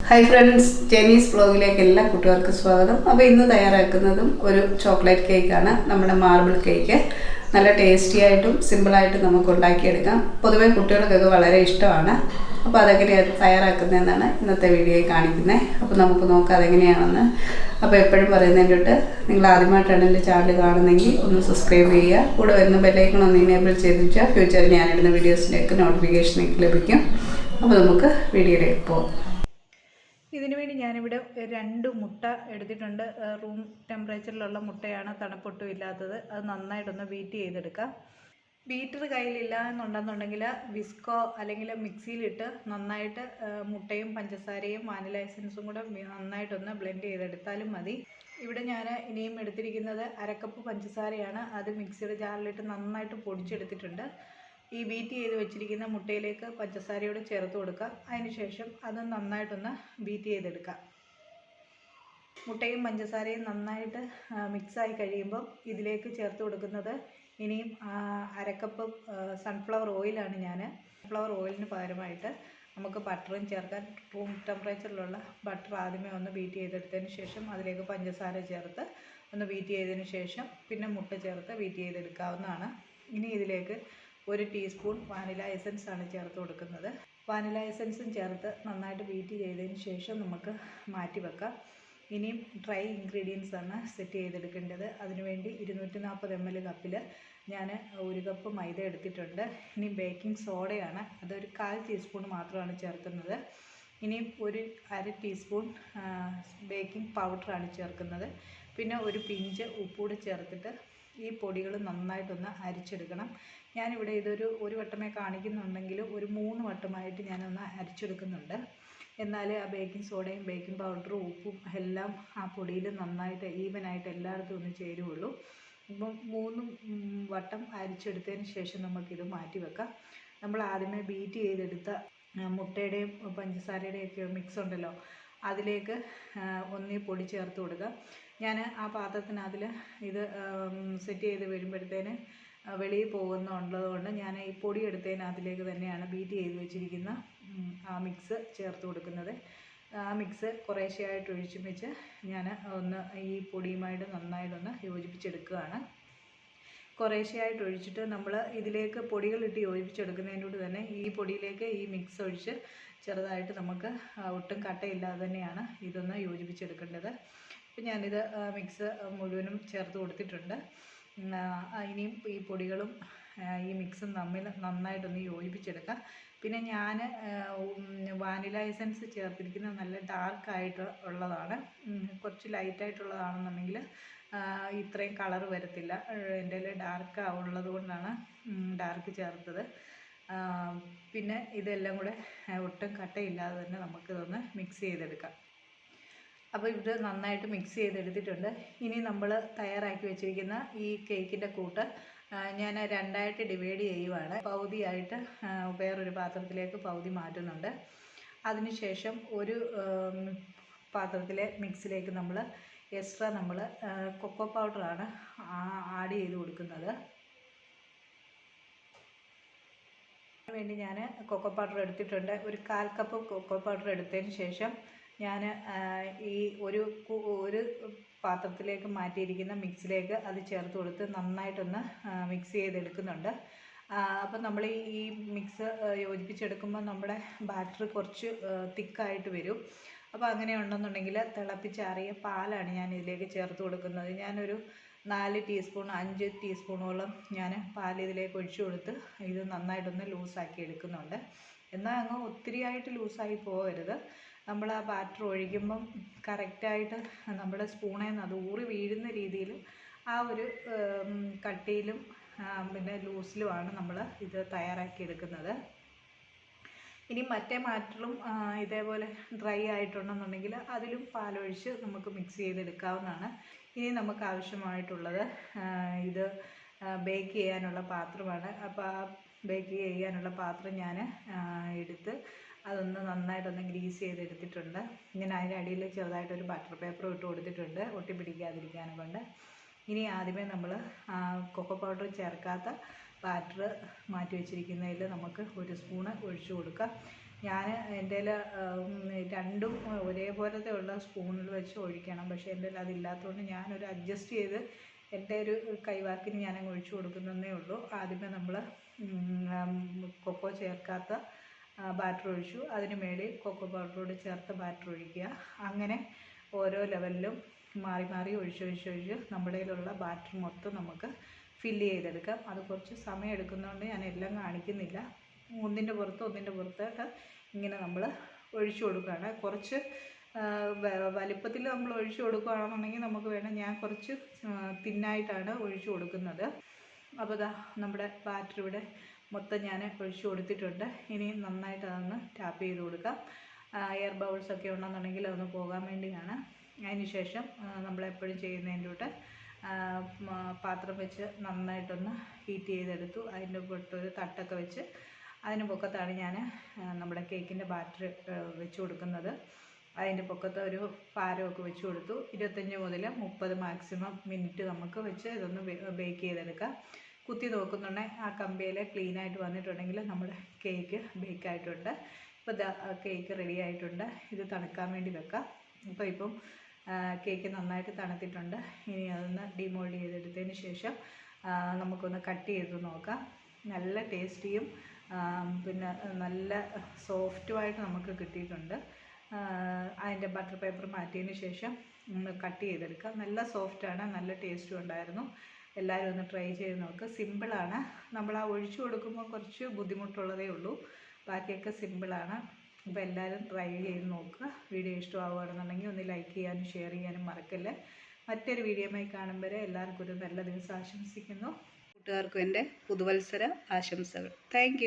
Hi friends, ജെനീസ് വ്ലോഗിലേക്ക് എല്ലാ കുട്ടികൾക്കും സ്വാഗതം. അപ്പോൾ ഇന്ന് തയ്യാറാക്കുന്നതും ഒരു ചോക്ലേറ്റ് കേക്കാണ്. നമ്മുടെ മാർബിൾ കേക്ക് നല്ല ടേസ്റ്റി ആയിട്ടും സിമ്പിളായിട്ടും നമുക്ക് ഉണ്ടാക്കിയെടുക്കാം. പൊതുവെ കുട്ടികൾക്കൊക്കെ വളരെ ഇഷ്ടമാണ്. അപ്പോൾ അതെങ്ങനെയാണ് തയ്യാറാക്കുന്നതെന്നാണ് ഇന്നത്തെ വീഡിയോയിൽ കാണിക്കുന്നത്. അപ്പോൾ നമുക്ക് നോക്കാം അതെങ്ങനെയാണെന്ന്. അപ്പോൾ എപ്പോഴും പറയുന്നതിൻ്റെ തൊട്ട് നിങ്ങൾ ആദ്യമായിട്ടാണ് എൻ്റെ ചാനൽ കാണുന്നതെങ്കിൽ ഒന്ന് സബ്സ്ക്രൈബ് ചെയ്യുക. കൂടെ വരുന്ന ബെല്ലൈക്കൺ ഒന്ന് എനേബിൾ ചെയ്ത് വെച്ചാൽ ഫ്യൂച്ചറിൽ ഞാനിടുന്ന വീഡിയോസിലേക്ക് നോട്ടിഫിക്കേഷൻ ലഭിക്കും. അപ്പോൾ നമുക്ക് വീഡിയോയിലേക്ക് പോകാം. ഇതിനു വേണ്ടി ഞാനിവിടെ 2 മുട്ട എടുത്തിട്ടുണ്ട്. റൂം ടെമ്പറേച്ചറിലുള്ള മുട്ടയാണ്, തണുപ്പൊട്ടും ഇല്ലാത്തത്. അത് നന്നായിട്ടൊന്ന് ബീറ്റ് ചെയ്തെടുക്കാം. ബീറ്റർ കയ്യിലില്ല എന്നുണ്ടെന്നുണ്ടെങ്കിൽ വിസ്കോ അല്ലെങ്കിൽ മിക്സിയിലിട്ട് നന്നായിട്ട് മുട്ടയും പഞ്ചസാരയും വാനില എസൻസും കൂടെ നന്നായിട്ടൊന്ന് ബ്ലെൻഡ് ചെയ്തെടുത്താലും മതി. ഇവിടെ ഞാൻ ഇനിയും എടുത്തിരിക്കുന്നത് 1/2 കപ്പ് പഞ്ചസാരയാണ്. അത് മിക്സിയുടെ ജാറിലിട്ട് നന്നായിട്ട് പൊടിച്ചെടുത്തിട്ടുണ്ട്. ഈ ബീറ്റ് ചെയ്ത് വെച്ചിരിക്കുന്ന മുട്ടയിലേക്ക് പഞ്ചസാരയോട് ചേർത്ത് കൊടുക്കുക. അതിനുശേഷം അത് നന്നായിട്ടൊന്ന് ബീറ്റ് ചെയ്തെടുക്കുക. മുട്ടയും പഞ്ചസാരയും നന്നായിട്ട് മിക്സായി കഴിയുമ്പം ഇതിലേക്ക് ചേർത്ത് കൊടുക്കുന്നത് ഇനിയും 1/2 കപ്പ് സൺഫ്ലവർ ഓയിലാണ്. സൺഫ്ലവർ ഓയിലിന് പകരമായിട്ട് നമുക്ക് ബട്ടറും ചേർക്കാൻ. റൂം ടെമ്പറേച്ചറിലുള്ള ബട്ടർ ആദ്യമേ ഒന്ന് ബീറ്റ് ചെയ്തെടുത്തതിന് ശേഷം അതിലേക്ക് പഞ്ചസാര ചേർത്ത് ഒന്ന് ബീറ്റ് ചെയ്തതിന് ശേഷം പിന്നെ മുട്ട ചേർത്ത് ബീറ്റ് ചെയ്തെടുക്കാവുന്നതാണ്. ഇനി ഇതിലേക്ക് 1 ടീസ്പൂൺ വാനില എസൻസ് ആണ് ചേർത്ത് കൊടുക്കുന്നത്. വാനില എസൻസും ചേർത്ത് നന്നായിട്ട് ബീറ്റ് ചെയ്തതിന് ശേഷം നമുക്ക് മാറ്റി വെക്കാം. ഇനിയും ഡ്രൈ ഇൻഗ്രീഡിയൻസ് ആണ് സെറ്റ് ചെയ്തെടുക്കേണ്ടത്. അതിനുവേണ്ടി 240 ml കപ്പിൽ ഞാൻ 1 കപ്പ് മൈദ എടുത്തിട്ടുണ്ട്. ഇനി ബേക്കിംഗ് സോഡയാണ്, അതൊരു 1/4 ടീസ്പൂൺ മാത്രമാണ് ചേർക്കുന്നത്. ഇനിയും 1/2 ടീസ്പൂൺ ബേക്കിംഗ് പൗഡറാണ് ചേർക്കുന്നത്. പിന്നെ ഒരു പിഞ്ച് ഉപ്പൂടെ ചേർത്തിട്ട് ഈ പൊടികൾ നന്നായിട്ടൊന്ന് അരിച്ചെടുക്കണം. ഞാനിവിടെ ഒരു വട്ടമേ കാണിക്കുന്നുണ്ടെങ്കിലും ഒരു 3 വട്ടമായിട്ട് ഞാനൊന്ന് അരിച്ചെടുക്കുന്നുണ്ട്. എന്നാൽ ആ ബേക്കിംഗ് സോഡയും ബേക്കിംഗ് പൗഡറും ഉപ്പും എല്ലാം ആ പൊടിയിൽ നന്നായിട്ട് ഈവനായിട്ട് എല്ലായിടത്തും ഒന്ന് ചേരുകയുള്ളൂ. അപ്പം 3 വട്ടം അരിച്ചെടുത്തതിന് ശേഷം നമുക്കിത് മാറ്റി വെക്കാം. നമ്മൾ ആദ്യമേ ബീറ്റ് ചെയ്തെടുത്ത മുട്ടയുടെയും പഞ്ചസാരയുടെയും ഒക്കെ മിക്സ് ഉണ്ടല്ലോ, അതിലേക്ക് ഒന്നീ പൊടി ചേർത്ത് കൊടുക്കുക. ഞാൻ ആ പാത്രത്തിനതിൽ ഇത് സെറ്റ് ചെയ്ത് വരുമ്പോഴത്തേന് വെളിയിൽ പോകുന്നുള്ളതുകൊണ്ട് ഞാൻ ഈ പൊടി എടുത്തതിനകത്തിലേക്ക് തന്നെയാണ് ബീറ്റ് ചെയ്ത് വെച്ചിരിക്കുന്ന ആ മിക്സ് ചേർത്ത് കൊടുക്കുന്നത്. ആ മിക്സ് കുറേശ്ശെയായിട്ട് ഒഴിച്ച് ഞാൻ ഒന്ന് ഈ പൊടിയുമായിട്ട് നന്നായിട്ടൊന്ന് യോജിപ്പിച്ചെടുക്കുകയാണ്. കുറേശ്ശെയായിട്ട് ഒഴിച്ചിട്ട് നമ്മൾ ഇതിലേക്ക് പൊടികളിട്ട് യോജിപ്പിച്ചെടുക്കുന്നതിനോട് തന്നെ ഈ പൊടിയിലേക്ക് ഈ മിക്സ് ഒഴിച്ച് ചെറുതായിട്ട് നമുക്ക് ഒട്ടും കട്ടയില്ലാതെ തന്നെയാണ് ഇതൊന്ന് യോജിപ്പിച്ചെടുക്കേണ്ടത്. അപ്പം ഞാനിത് മിക്സ് മുഴുവനും ചേർത്ത് കൊടുത്തിട്ടുണ്ട്. ഇനിയും ഈ പൊടികളും ഈ മിക്സും തമ്മിൽ നന്നായിട്ടൊന്ന് യോജിപ്പിച്ചെടുക്കാം. പിന്നെ ഞാൻ വാനില എസൻസ് ചേർത്തിരിക്കുന്നത് നല്ല ഡാർക്കായിട്ട് ഉള്ളതാണ്. കുറച്ച് ലൈറ്റായിട്ടുള്ളതാണെന്നുണ്ടെങ്കിൽ ഇത്രയും കളർ വരത്തില്ല. എൻ്റെ കയ്യിൽ ഡാർക്ക് ഉള്ളത് കൊണ്ടാണ് ഡാർക്ക് ചേർത്തത്. പിന്നെ ഇതെല്ലാം കൂടെ ഒട്ടും കട്ടയില്ലാതെ തന്നെ നമുക്കിതൊന്ന് മിക്സ് ചെയ്തെടുക്കാം. അപ്പോൾ ഇത് നന്നായിട്ട് മിക്സ് ചെയ്തെടുത്തിട്ടുണ്ട്. ഇനി നമ്മൾ തയ്യാറാക്കി വെച്ചിരിക്കുന്ന ഈ കേക്കിൻ്റെ കൂട്ട് ഞാൻ 2ആയിട്ട് ഡിവൈഡ് ചെയ്യുവാണ്. പകുതിയായിട്ട് വേറൊരു പാത്രത്തിലേക്ക് പകുതി മാറ്റുന്നുണ്ട്. അതിനുശേഷം ഒരു പാത്രത്തിലെ മിക്സിലേക്ക് നമ്മൾ എക്സ്ട്രാ കൊക്കോ പൗഡറാണ് ആഡ് ചെയ്ത് കൊടുക്കുന്നത്. അതിനുവേണ്ടി ഞാൻ കൊക്കോ പൗഡർ എടുത്തിട്ടുണ്ട്. ഒരു 1/4 കപ്പ് കൊക്കോ പൗഡർ എടുത്തതിന് ശേഷം ഞാൻ ഈ ഒരു പാത്രത്തിലേക്ക് മാറ്റിയിരിക്കുന്ന മിക്സിലേക്ക് അത് ചേർത്ത് കൊടുത്ത് നന്നായിട്ടൊന്ന് മിക്സ് ചെയ്തെടുക്കുന്നുണ്ട്. അപ്പം നമ്മൾ ഈ മിക്സ് യോജിപ്പിച്ചെടുക്കുമ്പോൾ നമ്മുടെ ബാറ്റർ കുറച്ച് തിക്കായിട്ട് വരും. അപ്പോൾ അങ്ങനെ ഉണ്ടെന്നുണ്ടെങ്കിൽ തിളപ്പിച്ചാറിയ പാലാണ് ഞാൻ ഇതിലേക്ക് ചേർത്ത് കൊടുക്കുന്നത്. ഞാനൊരു 4 ടീസ്പൂൺ 5 ടീസ്പൂണോളം ഞാൻ പാൽ ഇതിലേക്ക് ഒഴിച്ചു കൊടുത്ത് ഇത് നന്നായിട്ടൊന്ന് ലൂസാക്കി എടുക്കുന്നുണ്ട്. എന്നാൽ അങ്ങ് ഒത്തിരിയായിട്ട് ലൂസായി പോകരുത്. നമ്മൾ ആ ബാറ്റർ ഒഴിക്കുമ്പം കറക്റ്റായിട്ട് നമ്മുടെ സ്പൂണിൽ നിന്ന് അത് ഊറി വീഴുന്ന രീതിയിൽ ആ ഒരു കട്ടിയിലും പിന്നെ ലൂസിലുമാണ് നമ്മൾ ഇത് തയ്യാറാക്കിയെടുക്കുന്നത്. ഇനി മറ്റേ ബാറ്ററും ഇതേപോലെ ഡ്രൈ ആയിട്ടുണ്ടെന്നുണ്ടെങ്കിൽ അതിലും പാലൊഴിച്ച് നമുക്ക് മിക്സ് ചെയ്തെടുക്കാവുന്നതാണ്. ഇനി നമുക്ക് ആവശ്യമായിട്ടുള്ളത് ഇത് ബേക്ക് ചെയ്യാനുള്ള പാത്രമാണ്. അപ്പോൾ ആ ബേക്ക് ചെയ്യാനുള്ള പാത്രം ഞാൻ എടുത്ത് അതൊന്ന് നന്നായിട്ടൊന്ന് ഗ്രീസ് ചെയ്തെടുത്തിട്ടുണ്ട്. ഞാൻ അതിനടിയിൽ ചെറുതായിട്ടൊരു ബട്ടർ പേപ്പർ ഇട്ട് കൊടുത്തിട്ടുണ്ട്, ഒട്ടി പിടിക്കാതിരിക്കാനും കൊണ്ട്. ഇനി ആദ്യമേ നമ്മൾ കൊക്കോ പൗഡർ ചേർക്കാത്ത ബാറ്റർ മാറ്റി വെച്ചിരിക്കുന്നതിൽ നമുക്ക് 1 സ്പൂണ് ഒഴിച്ചു കൊടുക്കാം. ഞാൻ എൻ്റെ രണ്ടും ഒരേപോലത്തെ ഉള്ള സ്പൂണിൽ വെച്ച് ഒഴിക്കണം. പക്ഷേ എൻ്റെ അതില്ലാത്തതുകൊണ്ട് ഞാനൊരു അഡ്ജസ്റ്റ് ചെയ്ത് എൻ്റെ ഒരു കൈവാക്കിന് ഞാനങ്ങ് ഒഴിച്ചു കൊടുക്കുന്നതേ ഉള്ളൂ. ആദ്യമേ നമ്മൾ കൊക്കോ ചേർക്കാത്ത ബാറ്റർ ഒഴിച്ചു, അതിന് മേളിൽ കൊക്കോ പൗഡറോട് ചേർത്ത് ബാറ്റർ ഒഴിക്കുക. അങ്ങനെ ഓരോ ലെവലിലും മാറി മാറി ഒഴിച്ച് നമ്മുടെ കയ്യിലുള്ള ബാറ്റർ മൊത്തം നമുക്ക് ഫില്ല് ചെയ്തെടുക്കാം. അത് കുറച്ച് സമയം എടുക്കുന്നതുകൊണ്ട് ഞാൻ എല്ലാം കാണിക്കുന്നില്ല. ഒന്നിൻ്റെ പുറത്തായിട്ട് ഇങ്ങനെ നമ്മൾ ഒഴിച്ചു കൊടുക്കുകയാണ്. കുറച്ച് വലിപ്പത്തിൽ നമ്മൾ ഒഴിച്ചു കൊടുക്കുകയാണെന്നുണ്ടെങ്കിൽ നമുക്ക് വേണം. ഞാൻ കുറച്ച് തിന്നായിട്ടാണ് ഒഴിച്ചു കൊടുക്കുന്നത്. അപ്പോൾ ഇതാ നമ്മുടെ ബാറ്റർ ഇവിടെ മൊത്തം ഞാൻ ഒഴിച്ചു കൊടുത്തിട്ടുണ്ട്. ഇനി നന്നായിട്ട് അതൊന്ന് ടാപ്പ് ചെയ്ത് കൊടുക്കാം. എയർ ബൗൾസൊക്കെ ഉണ്ടെന്നുണ്ടെങ്കിൽ അതൊന്ന് പോകാൻ വേണ്ടിയാണ്. അതിന് ശേഷം നമ്മളെപ്പോഴും ചെയ്യുന്നതിൻ്റെ കൂടെ പാത്രം വെച്ച് നന്നായിട്ടൊന്ന് ഹീറ്റ് ചെയ്തെടുത്തു. അതിൻ്റെ പുറത്തൊരു തട്ടൊക്കെ വെച്ച് അതിന് പൊക്കത്താണ് ഞാൻ നമ്മുടെ കേക്കിൻ്റെ ബാറ്റർ വെച്ച് കൊടുക്കുന്നത്. അതിൻ്റെ പൊക്കത്ത് ഒരു പാരമൊക്കെ വെച്ച് കൊടുത്തു. 25 മുതൽ 30 മാക്സിമം മിനിറ്റ് നമുക്ക് വെച്ച് ഇതൊന്ന് ബേക്ക് ചെയ്തെടുക്കാം. കുത്തി നോക്കുന്നുണ്ടെങ്കിൽ ആ കമ്പിയിൽ ക്ലീനായിട്ട് വന്നിട്ടുണ്ടെങ്കിൽ നമ്മുടെ കേക്ക് ബേക്കായിട്ടുണ്ട്. ഇപ്പോൾ കേക്ക് റെഡി ആയിട്ടുണ്ട്. ഇത് തണുക്കാൻ വേണ്ടി വെക്കാം. ഇപ്പം കേക്ക് നന്നായിട്ട് തണുത്തിട്ടുണ്ട്. ഇനി അതൊന്ന് ഡിമോൾഡ് ചെയ്തെടുത്തതിന് ശേഷം നമുക്കൊന്ന് കട്ട് ചെയ്ത് നോക്കാം. നല്ല ടേസ്റ്റിയും പിന്നെ നല്ല സോഫ്റ്റുമായിട്ട് നമുക്ക് കിട്ടിയിട്ടുണ്ട്. അതിൻ്റെ ബട്ടർ പേപ്പർ മാറ്റിയതിന് ശേഷം ഒന്ന് കട്ട് ചെയ്തെടുക്കാം. നല്ല സോഫ്റ്റാണ്, നല്ല ടേസ്റ്റും ഉണ്ടായിരുന്നു. എല്ലാവരും ഒന്ന് ട്രൈ ചെയ്ത് നോക്കുക. സിമ്പിളാണ്. നമ്മൾ ആ ഒഴിച്ചു കൊടുക്കുമ്പോൾ കുറച്ച് ബുദ്ധിമുട്ടുള്ളതേ ഉള്ളൂ. ബാക്കിയൊക്കെ സിമ്പിളാണ്. അപ്പോൾ എല്ലാവരും ട്രൈ ചെയ്ത് നോക്കുക. വീഡിയോ ഇഷ്ടമാവുകയാണെന്നുണ്ടെങ്കിൽ ഒന്ന് ലൈക്ക് ചെയ്യാനും ഷെയർ ചെയ്യാനും മറക്കല്ലേ. മറ്റൊരു വീഡിയോയുമായി കാണുമ്പോൾ എല്ലാവർക്കും ഒരു നല്ല ദിവസം ആശംസിക്കുന്നു. കൂട്ടുകാർക്കും എൻ്റെ പുതുവത്സര ആശംസകൾ. താങ്ക്